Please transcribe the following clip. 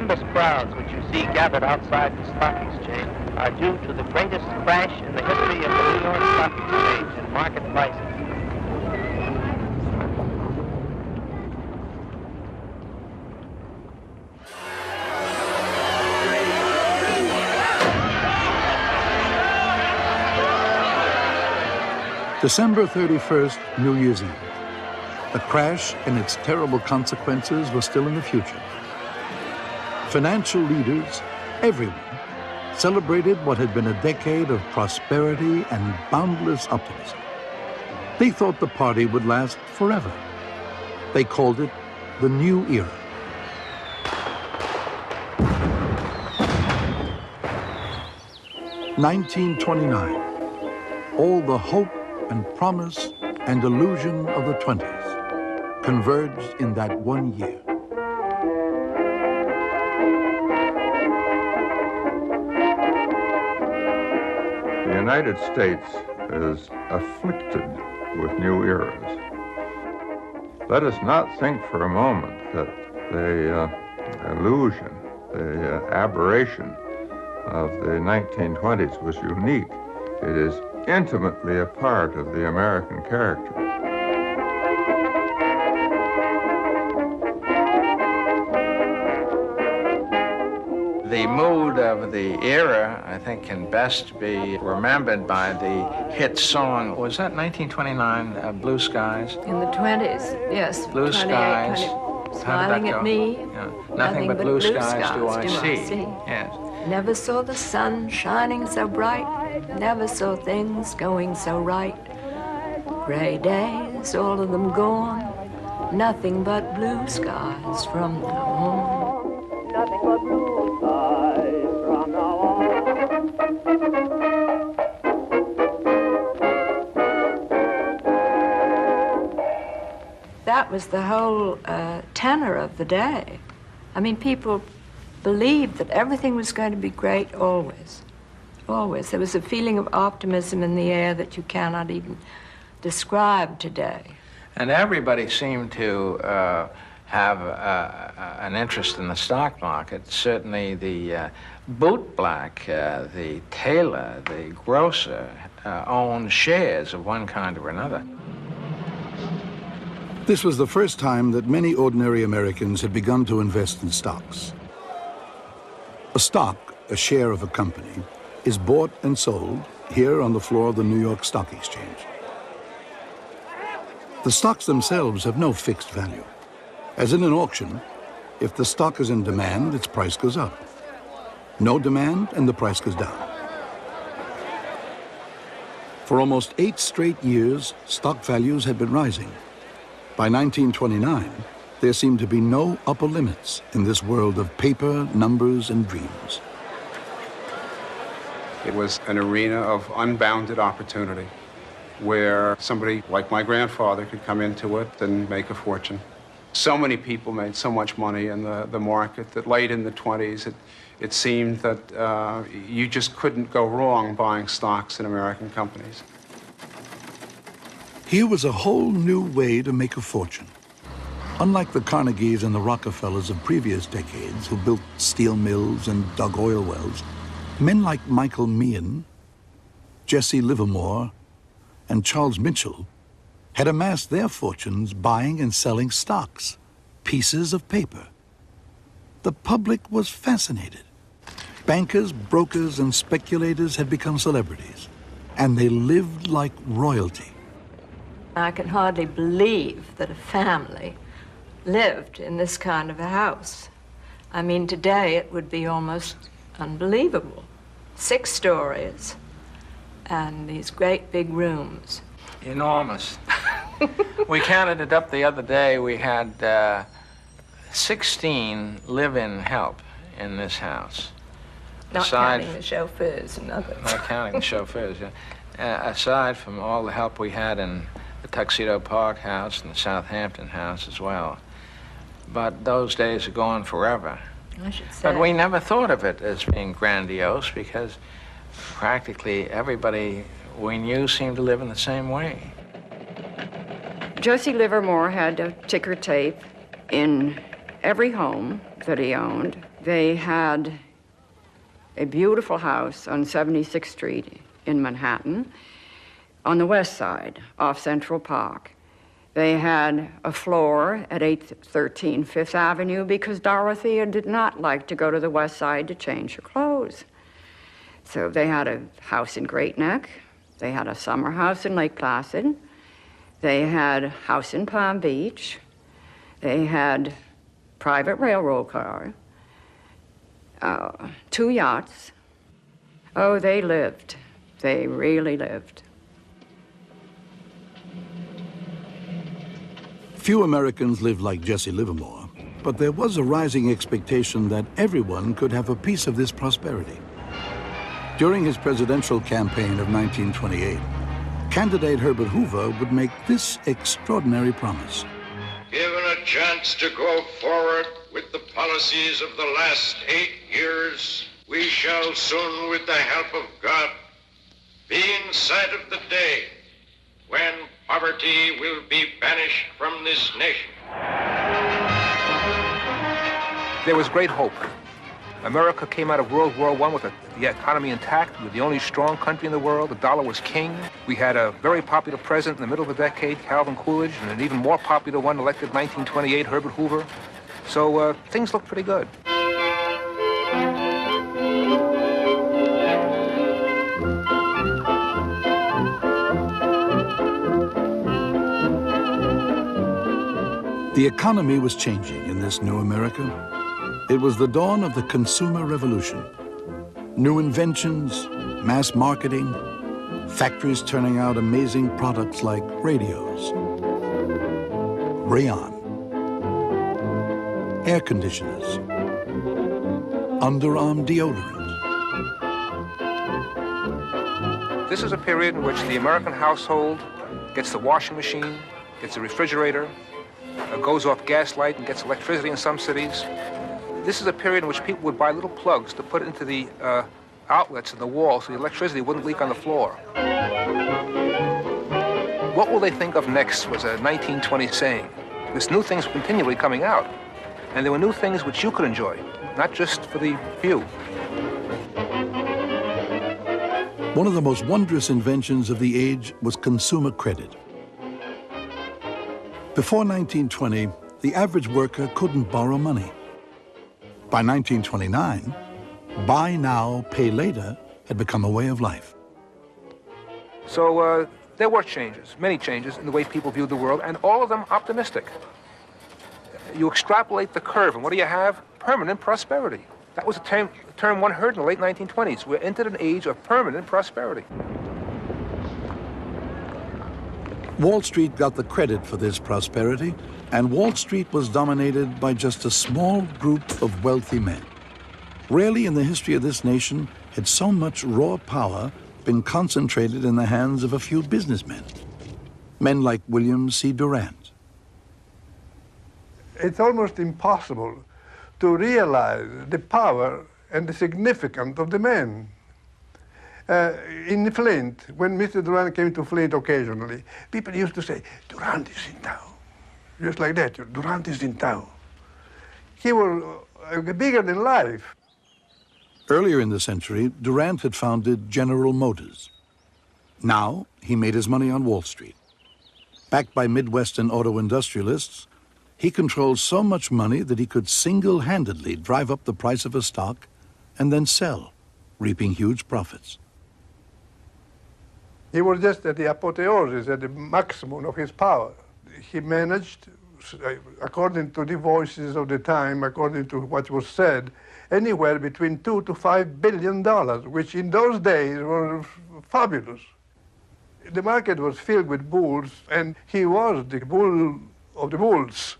tremendous crowds which you see gathered outside the stock exchange are due to the greatest crash in the history of the New York Stock Exchange in market prices. December 31st, New Year's Eve. The crash and its terrible consequences were still in the future. Financial leaders, everyone, celebrated what had been a decade of prosperity and boundless optimism. They thought the party would last forever. They called it the New Era. (1929). All the hope and promise and illusion of the 20s converged in that one year. The United States is afflicted with new eras. Let us not think for a moment that the illusion, the aberration of the 1920s was unique. It is intimately a part of the American character. The mood of the era, I think, can best be remembered by the hit song. Was that 1929, Blue Skies? In the 20s, yes. Blue Skies. Smiling at me. Yeah. Nothing but blue skies do I see. Yes. Never saw the sun shining so bright. Never saw things going so right. Gray days, all of them gone. Nothing but blue skies from now on. Nothing but blue skies from now on. That was the whole tenor of the day. I mean, people believed that everything was going to be great always. Always. There was a feeling of optimism in the air that you cannot even describe today. And everybody seemed to have an interest in the stock market. Certainly the bootblack, the tailor, the grocer owned shares of one kind or another. This was the first time that many ordinary Americans had begun to invest in stocks. A stock, a share of a company, is bought and sold here on the floor of the New York Stock Exchange. The stocks themselves have no fixed value. As in an auction, if the stock is in demand, its price goes up. No demand, and the price goes down. For almost 8 straight years, stock values had been rising. By 1929, there seemed to be no upper limits in this world of paper, numbers, and dreams. It was an arena of unbounded opportunity where somebody like my grandfather could come into it and make a fortune. So many people made so much money in the market that late in the 20s, it seemed that you just couldn't go wrong buying stocks in American companies. Here was a whole new way to make a fortune. Unlike the Carnegies and the Rockefellers of previous decades who built steel mills and dug oil wells, men like Michael Meehan, Jesse Livermore, and Charles Mitchell had amassed their fortunes buying and selling stocks, pieces of paper. The public was fascinated. Bankers, brokers, and speculators had become celebrities, and they lived like royalty. I can hardly believe that a family lived in this kind of a house. I mean, today it would be almost unbelievable. 6 stories and these great big rooms. Enormous. We counted it up the other day. We had 16 live-in help in this house. Not counting the chauffeurs and others. Not counting the chauffeurs, yeah. Aside from all the help we had in the Tuxedo Park house and the Southampton house as well. But those days are gone forever. I should say. But we never thought of it as being grandiose because practically everybody we knew seemed to live in the same way. Jesse Livermore had a ticker tape in every home that he owned. They had a beautiful house on 76th Street in Manhattan, on the west side, off Central Park. They had a floor at 813 Fifth Avenue because Dorothea did not like to go to the west side to change her clothes. So they had a house in Great Neck. They had a summer house in Lake Placid. They had a house in Palm Beach. They had private railroad car, 2 yachts. Oh, they lived. They really lived. Few Americans lived like Jesse Livermore, but there was a rising expectation that everyone could have a piece of this prosperity. During his presidential campaign of 1928, candidate Herbert Hoover would make this extraordinary promise. Given a chance to go forward with the policies of the last 8 years, we shall soon, with the help of God, be in sight of the day when poverty will be banished from this nation. There was great hope. America came out of World War I with the economy intact. We were the only strong country in the world. The dollar was king. We had a very popular president in the middle of the decade, Calvin Coolidge, and an even more popular one elected in 1928, Herbert Hoover. So things looked pretty good. The economy was changing in this new America. It was the dawn of the consumer revolution. New inventions, mass marketing, factories turning out amazing products like radios, rayon, air conditioners, underarm deodorant. This is a period in which the American household gets the washing machine, gets the refrigerator, goes off gaslight and gets electricity in some cities. This is a period in which people would buy little plugs to put into the outlets in the wall so the electricity wouldn't leak on the floor. What will they think of next was a 1920 saying. Because new things were continually coming out. And there were new things which you could enjoy, not just for the few. One of the most wondrous inventions of the age was consumer credit. Before 1920, the average worker couldn't borrow money. By 1929, buy now, pay later had become a way of life. So there were changes, many changes in the way people viewed the world, and all of them optimistic. You extrapolate the curve, and what do you have? Permanent prosperity. That was a term one heard in the late 1920s. We're entered an age of permanent prosperity. Wall Street got the credit for this prosperity, and Wall Street was dominated by just a small group of wealthy men. Rarely in the history of this nation had so much raw power been concentrated in the hands of a few businessmen. Men like William C. Durant. It's almost impossible to realize the power and the significance of the men. In Flint, when Mr. Durant came to Flint occasionally, people used to say, Durant is in town. Just like that, Durant is in town. He was bigger than life. Earlier in the century, Durant had founded General Motors. Now, he made his money on Wall Street. Backed by Midwestern auto industrialists, he controlled so much money that he could single-handedly drive up the price of a stock and then sell, reaping huge profits. He was just at the apotheosis, at the maximum of his power. He managed, according to the voices of the time, according to what was said, anywhere between $2 to $5 billion, which in those days were fabulous. The market was filled with bulls, and he was the bull of the bulls.